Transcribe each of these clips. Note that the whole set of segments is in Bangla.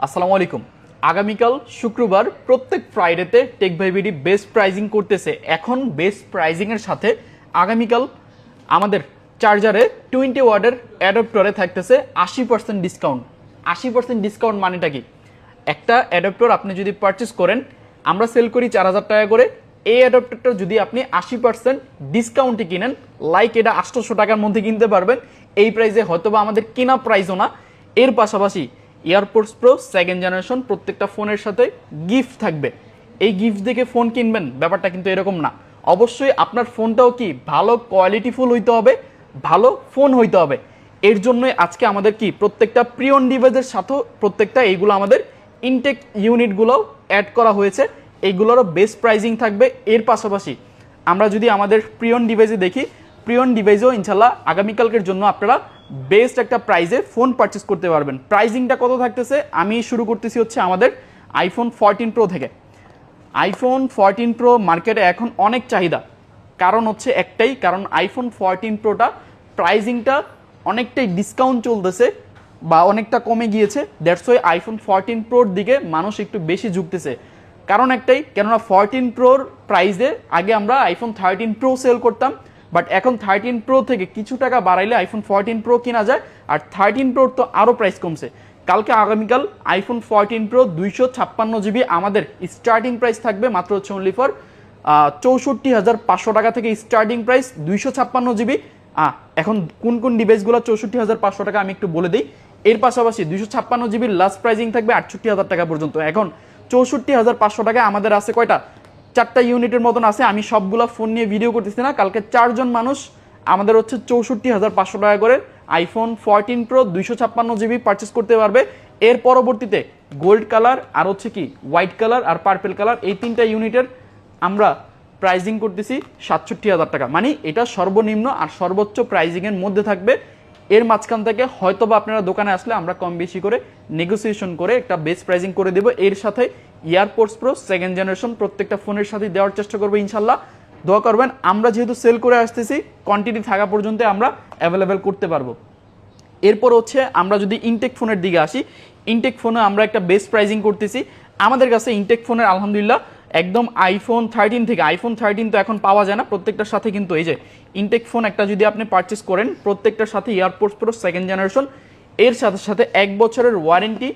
আসসালামু আলাইকুম। আগামীকাল শুক্রবার প্রত্যেক ফ্রাইডেতে টেক ভাই বিডি বেস্ট প্রাইজিং করতেছে। এখন বেস্ট প্রাইজিং এর সাথে আগামীকাল আমাদের চার্জারে 20 ওয়াটের অ্যাডাপ্টরে থাকতেছে 80% ডিসকাউন্ট। 80% ডিসকাউন্ট মানেটা কি? একটা অ্যাডাপ্টর আপনি যদি পারচেস করেন, আমরা সেল করি 4000 টাকা করে। এই অ্যাডাপ্টারটা যদি আপনি 80% ডিসকাউন্টে কিনেন, লাইক এটা 800 টাকার মধ্যে কিনতে পারবেন। এই প্রাইসে হয়তোবা আমাদের কেনা প্রাইসও না। এর পাশাপাশি এয়ারপোর্টস প্রো সেকেন্ড জেনারেশন প্রত্যেকটা ফোনের সাথে গিফট থাকবে। এই গিফট দেখে ফোন কিনবেন, ব্যাপারটা কিন্তু এরকম না। অবশ্যই আপনার ফোনটাও কি ভালো কোয়ালিটিফুল হইতে হবে, ভালো ফোন হইতে হবে। এর জন্যই আজকে আমাদের কি প্রত্যেকটা প্রিয়ন ডিভাইসের সাথেও প্রত্যেকটা এইগুলো আমাদের ইনটেক ইউনিটগুলোও অ্যাড করা হয়েছে। এইগুলোরও বেস্ট প্রাইজিং থাকবে। এর পাশাপাশি আমরা যদি আমাদের প্রিয়ন ডিভাইসে দেখি, প্রিয়ন ডিভাইসেও ইনশাল্লাহ আগামীকালকের জন্য আপনারা বেস্ট একটা প্রাইজে ফোন পারচেস করতে পারবেন। প্রাইজিংটা কত থাকতেছে আমি শুরু করতেছি হচ্ছে আমাদের আইফোন 14 প্রো থেকে। আইফোন 14 প্রো মার্কেটে এখন অনেক চাহিদা, কারণ হচ্ছে একটাই কারণ, আইফোন 14 প্রোটা প্রাইজিংটা অনেকটাই ডিসকাউন্ট চলতেছে বা অনেকটা কমে গিয়েছে। দ্যাটস ওয়াই আইফোন 14 প্রোর দিকে মানুষ একটু বেশি ঝুঁকতেছে। কারণ একটাই, কেননা 14 প্রোর প্রাইসে আগে আমরা আইফোন 13 প্রো সেল করতাম, বাট এখন 13 প্রো থেকে কিছু টাকা বাড়াইলে আইফোন 14 প্রো কিনা যায়। আর 13 প্রোর তো আরও প্রাইস কমছে। কালকে আগামীকাল আইফোন 14 প্রো 256 জিবি আমাদের স্টার্টিং প্রাইস থাকবে মাত্র হচ্ছে অনলি ফর 64,500 টাকা থেকে স্টার্টিং প্রাইস 256 জিবি। এখন কোন কোন ডিভাইসগুলো 64,500 টাকা আমি একটু বলে দিই। এর পাশাপাশি 256 জিবির লাস্ট প্রাইজিং থাকবে 68,000 টাকা পর্যন্ত। এখন 64,500 টাকায় আমাদের আছে কয়টা? 4টা ইউনিটের মতন আছে। আমি সবগুলো ফোন নিয়ে ভিডিও করতেছি না। কালকে 4 জন মানুষ আমাদের হচ্ছে 64,500 টাকা করে আইফোন 14 প্রো 256 জিবি পারচেস করতে পারবে। এর পরবর্তীতে গোল্ড কালার আর হচ্ছে কি হোয়াইট কালার আর পার্পেল কালার, এই 3টা ইউনিটের আমরা প্রাইজিং করতেছি 67,000 টাকা। মানে এটা সর্বনিম্ন আর সর্বোচ্চ প্রাইজিংয়ের মধ্যে থাকবে। এর মাঝখান থেকে হয়তোবা আপনারা দোকানে আসলে আমরা কম বেশি করে নেগোসিয়েশন করে একটা বেস্ট প্রাইজিং করে দেবো। এর সাথে এয়ারপোর্টস প্রো সেকেন্ড জেনারেশন প্রত্যেকটা ফোনের সাথে দেওয়ার চেষ্টা করবো ইনশাল্লাহ। দোয়া করবেন। আমরা যেহেতু সেল করে আসতেছি, কোয়ান্টিটি থাকা পর্যন্ত আমরা অ্যাভেলেবেল করতে পারবো। এরপর হচ্ছে আমরা যদি ইনটেক ফোনের দিকে আসি, ইনটেক ফোনে আমরা একটা বেস্ট প্রাইজিং করতেছি। আমাদের কাছে ইনটেক ফোনের আলহামদুলিল্লাহ একদম আইফোন 13 থেকে, আইফোন 13 তো এখন পাওয়া যায় না, প্রত্যেকটার সাথে কিন্তু এই যে ইনটেক ফোন একটা যদি আপনি পারচেস করেন, প্রত্যেকটার সাথে এয়ারপোর্টস প্রো সেকেন্ড জেনারেশন, এর সাথে সাথে 1 বছরের ওয়ারেন্টি,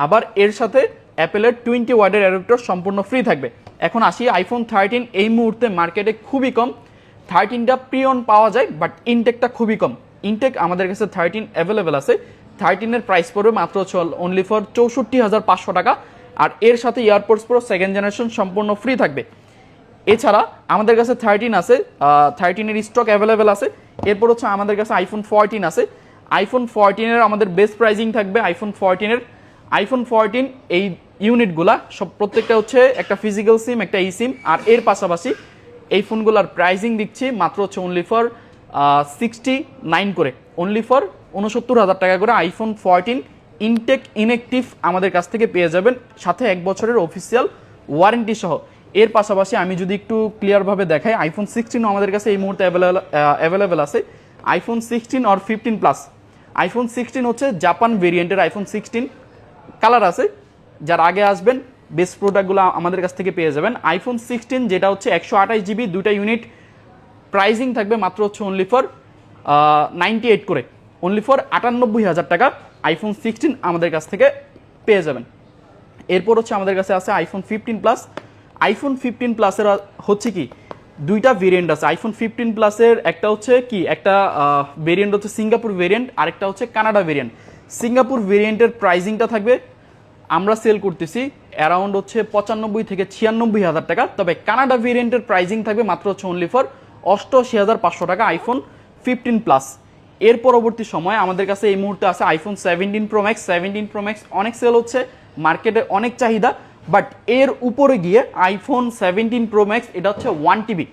আবার এর সাথে অ্যাপেলের 20 ওয়াটের অ্যাডাপ্টার সম্পূর্ণ ফ্রি থাকবে। এখন আসি আইফোন 13, এই মুহূর্তে মার্কেটে খুবই কম। 13টা প্রিয়ন পাওয়া যায়, বাট ইনটেকটা খুবই কম। ইনটেক আমাদের কাছে 13 অ্যাভেলেবেল আছে। 13-এর প্রাইস পড়বে মাত্র অনলি ফর 64,500 টাকা। আর এর সাথে এয়ারপোর্টস প্রো সেকেন্ড জেনারেশন সম্পূর্ণ ফ্রি থাকবে। এছাড়া আমাদের কাছে 13 আছে, 13-এর স্টক অ্যাভেলেবেল আছে। এরপর হচ্ছে আমাদের কাছে আইফোন 14 আছে। আইফোন 14-এর আমাদের বেস্ট প্রাইজিং থাকবে আইফোন 14 এই ইউনিটগুলা সব প্রত্যেকটা হচ্ছে একটা ফিজিক্যাল সিম, একটা ই সিম। আর এর পাশাপাশি এই ফোনগুলোর প্রাইজিং দিচ্ছি মাত্র হচ্ছে অনলি ফর 69 করে, অনলি ফর 69,000 টাকা করে আইফোন 14 ইনটেক ইনএক্টিভ আমাদের কাছ থেকে পেয়ে যাবেন, সাথে 1 বছরের অফিসিয়াল ওয়ারেন্টি সহ। এর পাশাপাশি আমি যদি একটু ক্লিয়ারভাবে দেখাই, আইফোন 16 আমাদের কাছে এই মুহূর্তে অ্যাভেলেবেল আছে। আইফোন 16 আর 15 প্লাস। আইফোন 16 হচ্ছে জাপান ভেরিয়েন্টের আইফোন 16, কালার আছে। যার আগে আসবেন বেস্ট প্রোডাক্টগুলো আমাদের কাছ থেকে পেয়ে যাবেন। আইফোন 16 যেটা হচ্ছে 128 জিবি, 2টা ইউনিট, প্রাইজিং থাকবে মাত্র হচ্ছে অনলি ফর 98 করে, অনলি ফর 98,000 টাকা আইফোন 16 আমাদের কাছ থেকে পেয়ে যাবেন। এরপর হচ্ছে আমাদের কাছে আছে আইফোন 15 প্লাস। আইফোন 15 প্লাসের হচ্ছে কি 2টা ভেরিয়েন্ট আছে। আইফোন 15 প্লাসের একটা হচ্ছে কি একটা ভেরিয়েন্ট হচ্ছে সিঙ্গাপুর ভেরিয়েন্ট, আরেকটা হচ্ছে কানাডা ভেরিয়েন্ট। সিঙ্গাপুর ভেরিয়েন্টের প্রাইজিংটা থাকবে আমরা সেল করতেছি অ্যারাউন্ড হচ্ছে 95 থেকে 96,000 টাকা। তবে কানাডা ভেরিয়েন্টের প্রাইজিং থাকবে মাত্র হচ্ছে অনলি ফর 88,500 টাকা আইফোন 15 প্লাস। এর পরবর্তী সময় আমাদের কাছে এই মুহূর্তে আছে iPhone 17 Pro max. 17 Pro max অনেক সেল হচ্ছে, মার্কেটে অনেক চাহিদা, বাট এর উপরে গিয়ে আইফোন 17 প্রো ম্যাক্স, এটা হচ্ছে 1 টিবি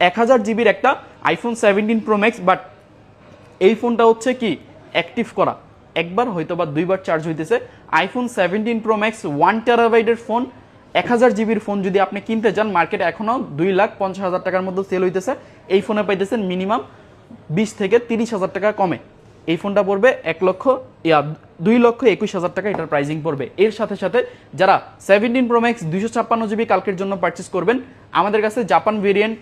1000 জিবির একটা আইফোন 17 প্রো ম্যাক্স। বাট এই ফোনটা হচ্ছে কি অ্যাক্টিভ করা একবার হয়তো বা 2বার চার্জ হইতেছে। আইফোন 17 প্রো ম্যাক্স 1 টেরাবাইটের ফোন, 1000 জিবির ফোন যদি আপনি কিনতে চান, মার্কেটে এখনও 2,50,000 টাকার মধ্যে সেল হইতেছে। এই ফোনে পাইতেছেন মিনিমাম 20 থেকে 30,000 টাকা কমে। এই ফোনটা পড়বে 2,21,000 টাকা এটার প্রাইজিং পড়বে। এর সাথে সাথে যারা 17 Pro Max 256GB কালকের জন্য পারচেস করবেন, আমাদের কাছে জাপান ভেরিয়েন্ট,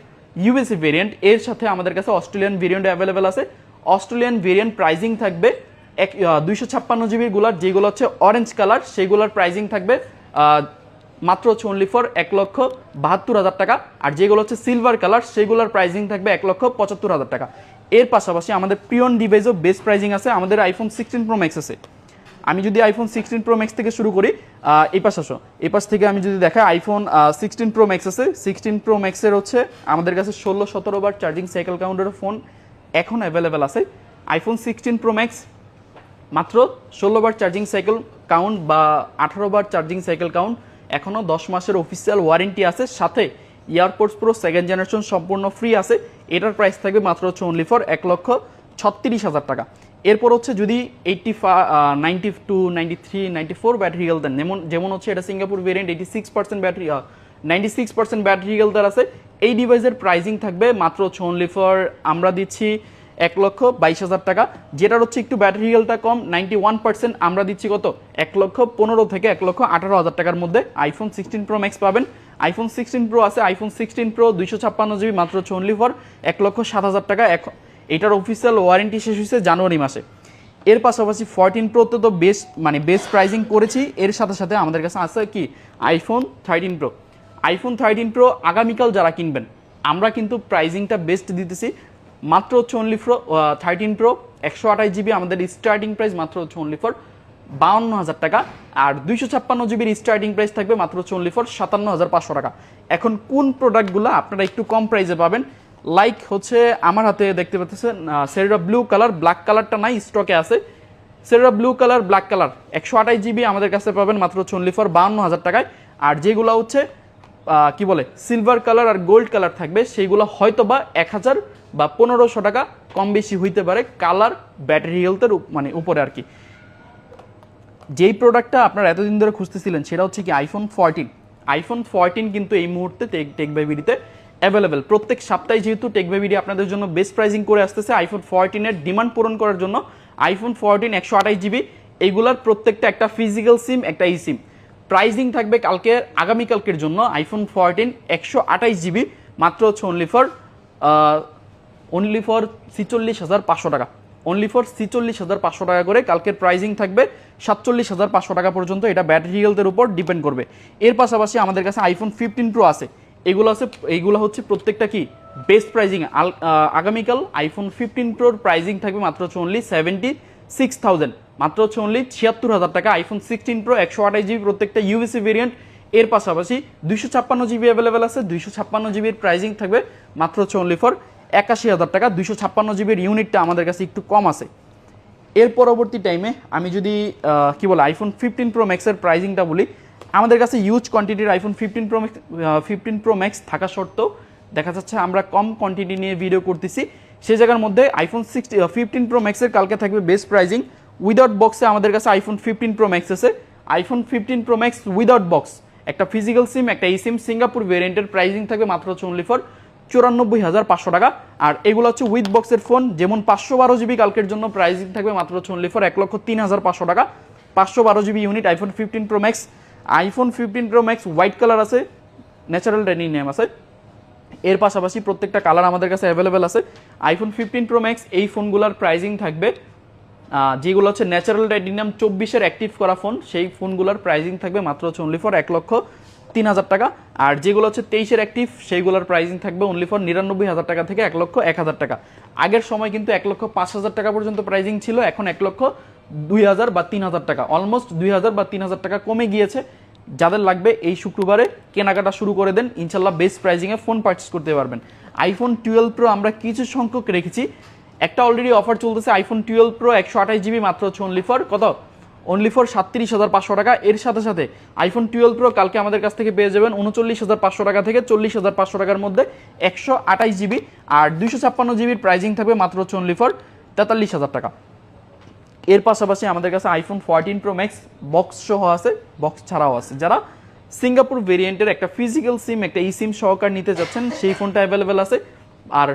ইউএসএ ভেরিয়েন্ট, এর সাথে আমাদের কাছে অস্ট্রেলিয়ান ভেরিয়েন্ট অ্যাভেলেবেল আছে। অস্ট্রেলিয়ান ভেরিয়েন্ট প্রাইজিং থাকবে 256GB গুলার, যেগুলো হচ্ছে অরেঞ্জ কালার, সেগুলোর প্রাইজিং থাকবে মাত্র হচ্ছে অনলি ফর 1,72,000 টাকা। আর যেগুলো হচ্ছে সিলভার কালার, সেগুলোর প্রাইজিং থাকবে 1,75,000 টাকা। এর পাশাপাশি আমাদের প্রিয়ন ডিভাইসও বেস্ট প্রাইজিং আছে। আমাদের আইফোন 16 Pro Max আছে। আমি যদি আইফোন 16 Pro Max থেকে শুরু করি, এই পাশ থেকে আমি যদি দেখাই, আইফোন 16 Pro Max আছে। 16 Pro Max এর হচ্ছে আমাদের কাছে 16-17 বার চার্জিং সাইকেল কাউন্টের ফোন এখন অ্যাভেলেবেল আছে। আইফোন 16 Pro Max মাত্র 16 বার চার্জিং সাইকেল কাউন্ট বা 18 বার চার্জিং সাইকেল কাউন্ট, এখনও 10 মাসের অফিসিয়াল ওয়ারেন্টি আছে, সাথে এয়ারপোর্টস প্রো সেকেন্ড জেনারেশন সম্পূর্ণ ফ্রি আছে। এটার প্রাইস থাকবে মাত্র হচ্ছে অনলি ফর 1,36,000 টাকা। এরপর হচ্ছে যদি 92, 93, 94 ব্যাটারি হেলথ দেন, যেমন হচ্ছে এটা Singapore variant, 86% battery, 96% battery health আছে, এই ডিভাইসের প্রাইজিং থাকবে মাত্র হচ্ছে অনলি ফর আমরা দিচ্ছি 1,22,000 টাকা। যেটার হচ্ছে একটু ব্যাটারি হেলথটা কম, 91%, আমরা দিচ্ছি কত 1,15,000 থেকে 1,18,000 টাকার মধ্যে আইফোন 16 Pro Max পাবেন। আইফোন 16 Pro আছে, আইফোন 16 Pro 256GB মাত্র হচ্ছে অনলি ফর 1,07,000 টাকা। এটার অফিসিয়াল ওয়ারেন্টি শেষ হয়েছে জানুয়ারি মাসে। এর পাশাপাশি 14 Pro তো বেস্ট প্রাইজিং করেছি। এর সাথে সাথে আমাদের কাছে আছে কি আইফোন 13 Pro। আইফোন 13 Pro আগামীকাল যারা কিনবেন, আমরা কিন্তু প্রাইজিংটা বেস্ট দিতেছি মাত্র হচ্ছে অনলি ফর 13 Pro 128GB, আমাদের স্টার্টিং প্রাইস মাত্র হচ্ছে অনলি ফর 52,000 টাকা। আর 256GBর স্টার্টিং প্রাইস থাকবে মাত্র হচ্ছে অনলি ফর 57,500 টাকা। এখন কোন প্রোডাক্টগুলো আপনারা একটু কম প্রাইসে পাবেন, লাইক হচ্ছে আমার হাতে দেখতে পাচ্ছেন সেরেরা ব্লু কালার, ব্ল্যাক কালারটা নাই, স্টকে আছে। Sierra blue colour, black colour 128GB আমাদের কাছে পাবেন মাত্র হচ্ছে অনলি ফর 52,000 টাকায়। আর যেগুলো হচ্ছে কি বলে সিলভার কালার আর গোল্ড কালার থাকবে, সেইগুলো হয়তো বা 1,000 বা 1,500 টাকা কম বেশি হইতে পারে কালার ব্যাটারি হেলথের উপরে আর কি। যেই প্রোডাক্টটা আপনারা এতদিন ধরে খুঁজতেছিলেন সেটা হচ্ছে কি আইফোন 14। আইফোন 14 কিন্তু এই মুহূর্তে টেক বাই বিডিতে অ্যাভেলেবেল। প্রত্যেক সপ্তাহে যেহেতু টেক বাই বিডি আপনাদের জন্য বেস্ট প্রাইজিং করে আসতেছে আইফোন 14 এর ডিমান্ড পূরণ করার জন্য, আইফোন 14 128GB এইগুলার প্রত্যেকটা একটা ফিজিক্যাল সিম, একটা ই সিম। প্রাইজিং থাকবে আগামীকালকের জন্য আইফোন 14 128GB মাত্র হচ্ছে অনলি ফর 46,500 টাকা। অনলি ফর 46,500 টাকা করে কালকের প্রাইজিং থাকবে 47,500 টাকা পর্যন্ত। এটা ব্যাটারি হেলথের উপর ডিপেন্ড করবে। এর পাশাপাশি আমাদের কাছে আইফোন 15 Pro আছে। এইগুলো হচ্ছে প্রত্যেকটা কি বেস্ট প্রাইজিং। আগামীকাল আইফোন 15 Proর প্রাইজিং থাকবে মাত্র হচ্ছে অনলি 76,000, মাত্র হচ্ছে অনলি 76,000 টাকা। আইফোন 16 Pro 128GB প্রত্যেকটা ইউএসএ ভেরিয়েন্ট। এর পাশাপাশি 256GB অ্যাভেলেবেল আছে। 256GBর প্রাইজিং থাকবে মাত্র হচ্ছে অনলি ফর 81,000 টাকা। 256GBর ইউনিটটা আমাদের কাছে একটু কম আছে। এর পরবর্তী টাইমে আমি যদি আইফোন 15 Pro Max এর প্রাইজিংটা বলি, আমাদের কাছে ইউজ কোয়ান্টিটির আইফোন 15 Pro Max থাকা সত্ত্বেও দেখা যাচ্ছে আমরা কম কোয়ান্টিটি নিয়ে ভিডিও করতেছি। সেই জায়গার মধ্যে আইফোন 15 Pro Max এর কালকে থাকবে বেস্ট প্রাইজিং উইদাউট বক্সে। আমাদের কাছে আইফোন 15 Pro Max আছে। IPhone 15 Pro Max without box, একটা ফিজিক্যাল সিম, একটা ই সিম, সিঙ্গাপুর ভেরিয়েন্টের প্রাইজিং থাকবে মাত্র হচ্ছে অনলি ফর 94,500 টাকা। আর এগুলো হচ্ছে উইথ বক্সের ফোন, যেমন 512GB কালকের জন্য প্রাইজিং থাকবে মাত্র হচ্ছে অনলি ফর 1,03,500 টাকা। 512GB unit iPhone 15 Pro Max। IPhone 15 Pro Max white colour আছে, ন্যাচারাল টাইটেনিয়াম আছে। এর পাশাপাশি প্রত্যেকটা কালার আমাদের কাছে অ্যাভেলেবেল আছে। আইফোন 15 Pro Max এই ফোনগুলোর প্রাইজিং থাকবে, যেগুলো হচ্ছে ন্যাচারাল টাইটেনিয়াম 24-এর অ্যাক্টিভ করা ফোন, সেই ফোনগুলোর প্রাইজিং থাকবে মাত্র হচ্ছে অনলি ফর 1,03,000 টাকা। আর যেগুলো হচ্ছে 23-এর অ্যাক্টিভ, সেইগুলোর প্রাইজিং থাকবে অনলি ফর 99,000 টাকা থেকে 1,01,000 টাকা। আগের সময় কিন্তু 1,05,000 টাকা পর্যন্ত প্রাইজিং ছিল, এখন 1,02,000 বা 3,000 টাকা, অলমোস্ট 2,000 বা 3,000 টাকা কমে গিয়েছে। যাদের লাগবে এই শুক্রবারে কেনাকাটা শুরু করে দেন, ইনশাল্লাহ বেস্ট প্রাইজিংয়ে ফোন পারচেস করতে পারবেন। আইফোন 12 Pro আমরা কিছু সংখ্যক রেখেছি, একটা অলরেডি অফার চলতেছে আইফোন 12 Pro 128GB মাত্র হচ্ছে অনলি ফর কত, অনলি ফর 37,500 টাকা। এর সাথে সাথে আইফোন 12 Pro কালকে আমাদের কাছ থেকে পেয়ে যাবেন 39,500 টাকা থেকে 40,500 টাকার মধ্যে 128GB। আর 256GBর প্রাইজিং থাকবে মাত্র হচ্ছে অনলি ফর 43,000 টাকা। এর পাশাপাশি আমাদের কাছে আইফোন 14 Pro Max বক্স সহ আছে, বক্স ছাড়াও আছে। যারা সিঙ্গাপুর ভেরিয়েন্টের একটা ফিজিক্যাল সিম, একটা ই সিম সহকার নিতে যাচ্ছেন, সেই ফোনটা অ্যাভেলেবেল আছে। আর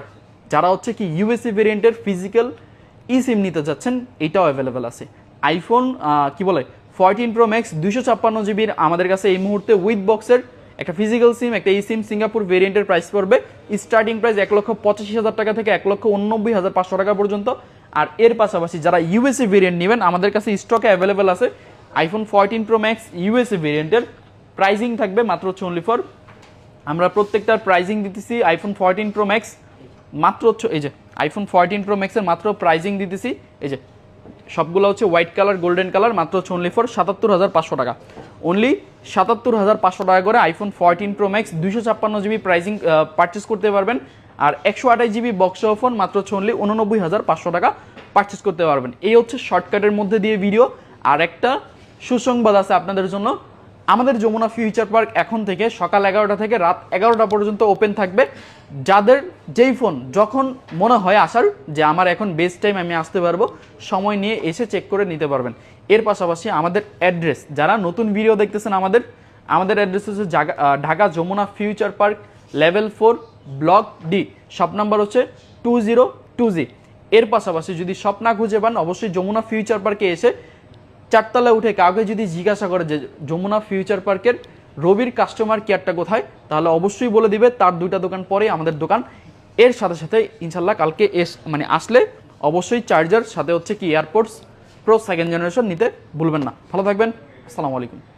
যারা হচ্ছে কি ইউএসএ ভেরিয়েন্টের ফিজিক্যাল ই সিম নিতে যাচ্ছেন এটাও অ্যাভেলেবেল আছে। আইফোন কি বলে 14 প্রো ম্যাক্স 256 জিবির আমাদের কাছে এই মুহূর্তে উইথ বক্সের একটা ফিজিক্যাল সিম, একটা ই সিম সিঙ্গাপুর ভেরিয়েন্টের প্রাইস পড়বে স্টার্টিং প্রাইস 1,85,000 টাকা থেকে 1,89,500 টাকা পর্যন্ত। আর এর পাশাপাশি যারা ইউএসএ ভেরিয়েন্ট নেবেন আমাদের কাছে স্টকে অ্যাভেলেবেল আছে আইফোন 14 প্রো ম্যাক্স ইউএসএ ভেরিয়েন্টের প্রাইজিং থাকবে মাত্র হচ্ছে অনলি ফর, আমরা প্রত্যেকটার প্রাইজিং দিতেছি আইফোন 14 প্রো ম্যাক্স মাত্র হচ্ছে এই যে আইফোন 14 প্রো ম্যাক্সের মাত্র প্রাইজিং দিতেছি এই যে সবগুলো হচ্ছে হোয়াইট কালার গোল্ডেন কালার মাত্র হচ্ছে অনলি ফর 77,500 টাকা, অনলি 77,500 টাকা করে iPhone 14 Pro max 256 GB pricing purchase করতে পারবেন। আর 128 জিবি বক্স ফোন মাত্র হচ্ছে অনলি 89,500 টাকা পারচেস করতে পারবেন। এই হচ্ছে শর্টকাটের মধ্যে দিয়ে ভিডিও। আর একটা সুসংবাদ আছে আপনাদের জন্য, আমাদের যমুনা ফিউচার পার্ক এখন থেকে সকাল 11টা থেকে রাত 11টা পর্যন্ত ওপেন থাকবে। যাদের যেই ফোন যখন মনে হয় আসার যে আমার এখন বেস্ট টাইম আমি আসতে পারবো, সময় নিয়ে এসে চেক করে নিতে পারবেন। এর পাশাপাশি আমাদের অ্যাড্রেস, যারা নতুন ভিডিও দেখতেছেন আমাদের অ্যাড্রেস হচ্ছে Dhaka Jamuna Future Park level 4 block D, shop number হচ্ছে 202G। এর পাশাপাশি যদি শপ না খুঁজে পান অবশ্যই যমুনা ফিউচার পার্কে এসে 4তলায় উঠে কাউকে যদি জিজ্ঞাসা করে যে যমুনা ফিউচার পার্কের রবির কাস্টমার কেয়ারটা কোথায়, তাহলে অবশ্যই বলে দিবে তার 2টা দোকান পরে আমাদের দোকান। এর সাথে সাথে ইনশাল্লাহ কালকে আসলে অবশ্যই চার্জার সাথে হচ্ছে কি এয়ারপোর্টস প্রো 2nd জেনারেশন নিতে ভুলবেন না। ভালো থাকবেন, আসসালামু আলাইকুম।